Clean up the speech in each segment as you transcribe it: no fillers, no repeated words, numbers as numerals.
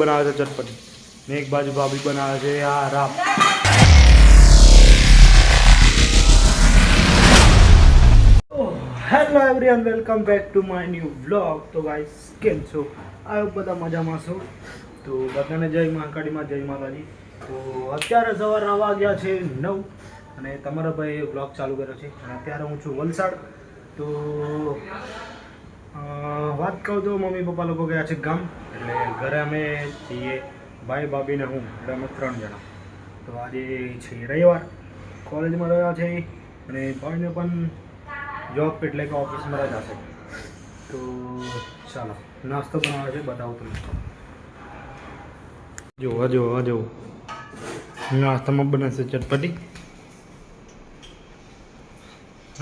बनावे છે ચટપટી ને એક બાજુ ભાભી બનાવે છે આ રાપ। Hello everyone, welcome back to my new vlog. તો ગાઈસ કેમ છો? આયો બધા મજામાં છો? તો બધાને જય મહાકાળીમાં, જય માતાજી। તો અત્યારે સવારના વાગ્યા છે 9 અને તમારા ભાઈ વ્લોગ ચાલુ કર્યો છે અને અત્યારે હું છું વલસાડ। તો વાત કહું તો મમ્મી પપ્પા લોકો ગયા છે ગામ, એટલે ઘરે અમે છીએ ભાઈ ભાભી ને હું, એટલે અમે 3 જણા। તો આજે છે રવિવાર, કોલેજમાં રહ્યા છે અને ભાઈને પણ જોબ એટલે કે ઓફિસમાં રજા છે। તો ચાલો નાસ્તો બનાવે છે, બતાવું તમને। જો નાસ્તામાં બને છે ચટપટી।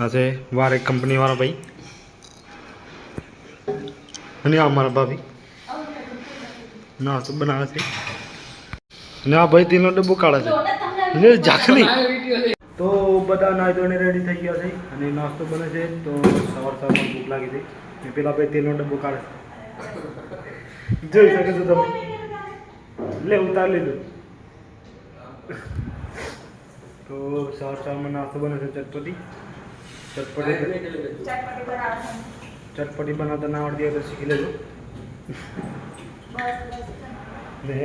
આ છે વારે કંપનીવાળા ભાઈ અને આ મારા ભાભી નાસ્તો બનાવે છે અને આ ભાઈ તેનો ડબ્બો કાઢે છે ઝાકલી। તો બધા નાઈ ધોઈને રેડી થઈ ગયા છે અને નાસ્તો બને છે। તો સવારમાં ભૂખ લાગી હતી ને પેલા ભાઈ તેલનો ડબ્બો કાઢે છે, જોઈ શકો છો તમે। લે ઉતાર લીધું। તો સવારમાં નાસ્તો બને છે ચટપટી બનાવતા ના આવડતી હોય તો શીખી લેજો। ને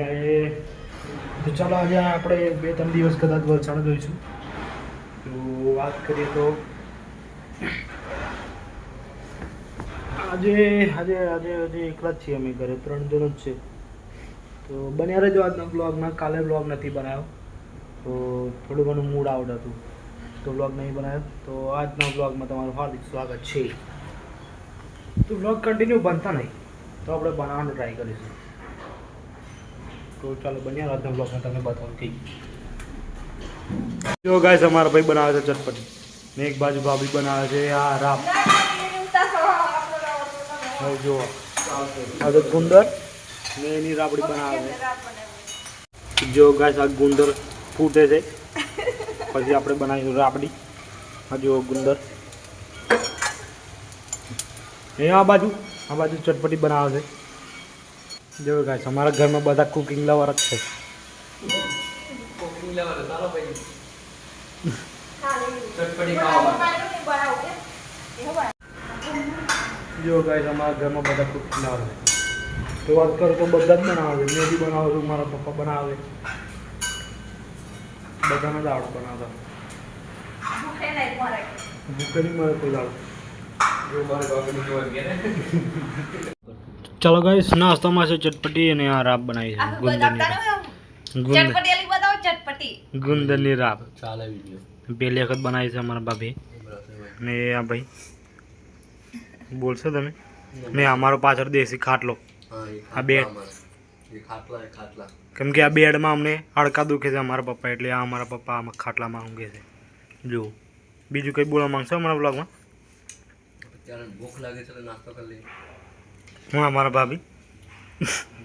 તો ચાલો આજે આપણે 2-3 દિવસ કદાચ વલસાડ જોઈશું। તો વાત કરીએ તો આજે એકલા જ છીએ અમે, ઘરે 3 જણ જ છે। તો બન્યા રહેજો આજના બ્લોગમાં। કાલે બ્લોગ નથી બનાવ્યો તો થોડું ઘણું મૂડ આઉટ હતું તો બ્લોગ નહીં બનાવ્યો। તો આજના બ્લોગમાં તમારું હાર્દિક સ્વાગત છે। તો બ્લોગ કન્ટિન્યુ બનતા નહીં તો આપણે બનાવવાનો ટ્રાય કરીશું। તો ચાલો બન્યા આજના બ્લોગમાં તમને બતાવું કે જો ગાઈસ અમારા ભાઈ બનાવે છે ચટપટી ને એક બાજુ ભાભી બનાવે છે આ રાપ। જો આ તો ગુંદર ને એની રાબડી બનાવે છે। જો ગાઈસ આ ગુંદર ફૂટે છે પછી આપણે બનાવીશું રાબડી। આ જો ગુંદર એ આ બાજુ ચટપટી બનાવે છે। જો ગાઈસ અમારા ઘરમાં બધા કુકિંગ લવર જ છે। જો ગાઈસ અમારા ઘરમાં બધા કુકિંગ લવર છે। તો વાત કરું તો બધા જ બનાવે છે। મેં બી બનાવું છું, મારા પપ્પા બનાવે, બધાને જ આવડે બનાવતા। ભૂખે નહીં મળે કોઈ દાડો। ચાલો ગાઈસ નાસ્તામાં છે ચટપટી અને આ રાબ બનાવી છે ગુંદરની રાબ। પહેલી વખત બનાવી છે અમારા ભાભી ને આ ભાઈ બોલશો તમે ને અમારો પાછળ દેશી ખાટલો। આ બેડ કેમ કે આ બેડમાં અમને હાડકા દુખે છે અમારા પપ્પા, એટલે આ અમારા પપ્પા આમાં ખાટલામાં ઊંઘે છે। જો બીજું કંઈ બોલવા માંગશો અમારા બ્લોગમાં? ભૂખ લાગે છે નાસ્તો કરી લઈએ। હું અમારા ભાભી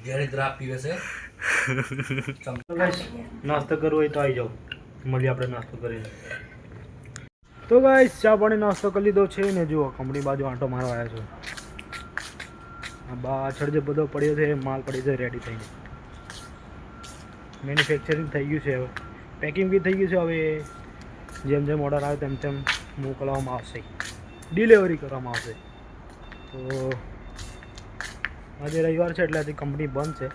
જ્યારે દ્રાપ પીવે છે। નાસ્તો કરવો હોય તો આવી જાઓ, મળીએ આપણે નાસ્તો કરીને। તો ગાઈસ ચા પાણી નાસ્તો કરી લીધો છે ને જુઓ કંપની બાજુ આંટો મારવા આવ્યા છો। આ પાછળ જે બધો પડ્યો છે માલ પડી છે રેડી થઈને, મેન્યુફેક્ચરિંગ થઈ ગયું છે, હવે પેકિંગ બી થઈ ગયું છે। હવે જેમ જેમ ઓર્ડર આવે તેમ તેમ મોકલવામાં આવશે, ડિલિવરી કરવામાં આવશે। તો આજે રવિવાર છે એટલે આથી કંપની બંધ છે,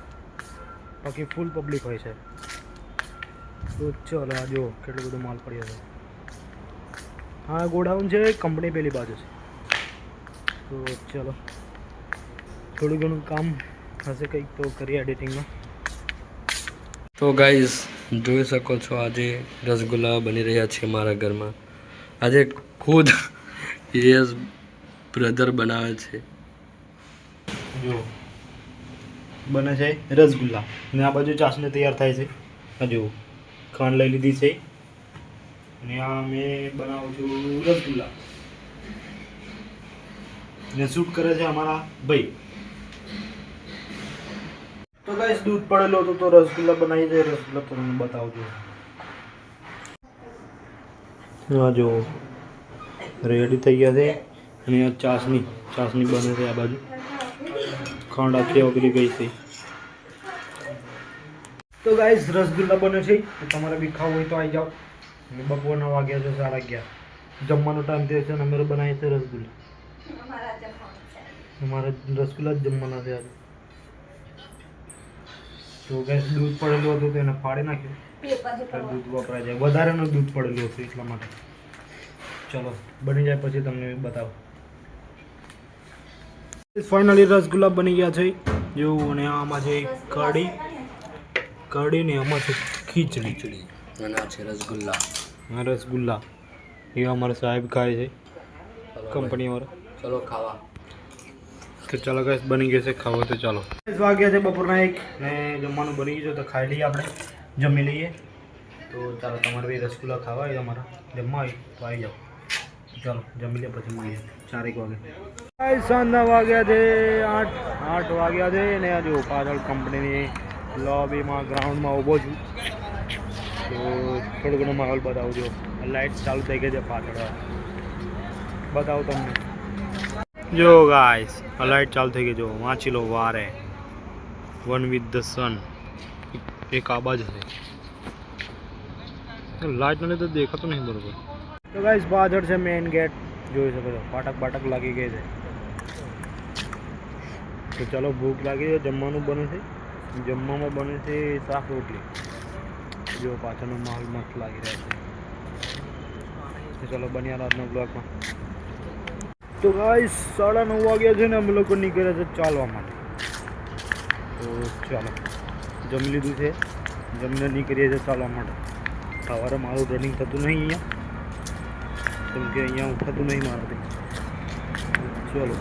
બાકી ફૂલ પબ્લિક હોય છે। તો ચલો આ જુઓ કેટલો બધો માલ પડ્યો છે। હા ગોડાઉન છે, કંપની પેલી બાજુ છે। તો ચલો થોડું ઘણું કામ હશે કંઈક તો કરીએ એડિટિંગમાં। તો ગાઈઝ જોઈ શકો છો આજે રસગુલ્લા બની રહ્યા છે મારા ઘરમાં। આજે ખુદ યસ બ્રધર બનાવે છે। જો બને છે રસગુલ્લા ને આ બાજુ ચાસણી તૈયાર થાય છે। આ જુઓ ખાંડ લઈ લીધી છે અને આ મેં બનાવું છું રસગુલ્લા ને શૂટ કરે છે અમારા ભાઈ। તો ગાઈસ દૂધ પડેલો હતો તો રસગુલ્લા બનાવી દે। રસગુલ્લા તમને બતાવજો। આ જો રેડી થઈ ગયા છે અને આ ચાસણી બને છે। આ બાજુ ખાંડ આખી ઓગળી ગઈ છે। તો ગાઈસ રસગુલ્લા બને છે, તો તમારે બી ખાવું હોય તો આવી જાઓ. અને બપોરના વાગ્યા છે 11:30. જમવાનો ટાઈમ થયો છે અને અમે બનાવીએ છીએ રસગુલ્લા. અમારે રસગુલ્લા જ જમવાના છે આજે. તો ગાઈસ દૂધ પડેલું હતું તો એને ફાડી નાખ્યું. દૂધ વપરાય જાય, વધારેનું દૂધ પડેલું હતું એટલા માટે. ચલો બની જાય પછી તમને બતાવો. ફાઇનલી રસગુલ્લા બની ગયા છે જેવું. અને આમાં છે કઢી ને આમાં છે ખીચડી. અને આ છે રસગુલ્લા. આ રસગુલ્લા એ અમારા સાહેબ ખાય છે, કંપની વાળા. ચલો ખાવા. તો ચાલો ગાઈસ બની ગયું છે, ખાવો તો ચાલો. વાગ્યા છે બપોરના 1 ને જમવાનું બની ગયું છે, તો ખાઈ લઈએ આપણે, જમી લઈએ. તો ચાલો તમારે બી રસગુલ્લા ખાવા હોય અમારા જમવા હોય તો આવી જાઓ. ચાલો જમી લે પછી મળીએ 4 વાગે. સાંજના વાગ્યા છે 8 વાગ્યા છે ને આ જો પાછળ કંપનીની લોબીમાં ગ્રાઉન્ડમાં ઊભો છું. તો થોડો ઘણો માહોલ બતાવું જો. લાઇટ ચાલુ થઈ ગઈ છે પાછળ, બતાવું તમને. જો ગાઈસ આ લાઇટ ચાલુ થઈ ગઈ, જો વાંચી લો વારે વન વિથ ધ સન. એક આબાજ છે, લાઇટ ને લીધે દેખાતું નહીં બરોબર. તો ગાઈસ પાછળ છે મેઇન ગેટ, જોઈ શકો છો. ફાટક લાગી ગઈ છે. તો ચાલો ભૂખ લાગી છે, જમવાનું બને છે. જમવામાં બને છે શાક રોટલી. જો પાછળનો માહોલ મસ્ત લાગી રહ્યો છે. તો ચાલો બન્યા રાતના બ્લોગમાં. તો ગાઈસ 9:30 વાગ્યા છે ને અમે લોકો નીકળ્યા છે ચાલવા માટે. તો ચાલો જમી લીધું છે, જમીને નીકળીએ છીએ ચાલવા માટે. સવારે મારું રનિંગ થતું નહીં અહીંયા, કેમ કે અહીંયા ઉઠાતું નહીં મારાથી. ચલો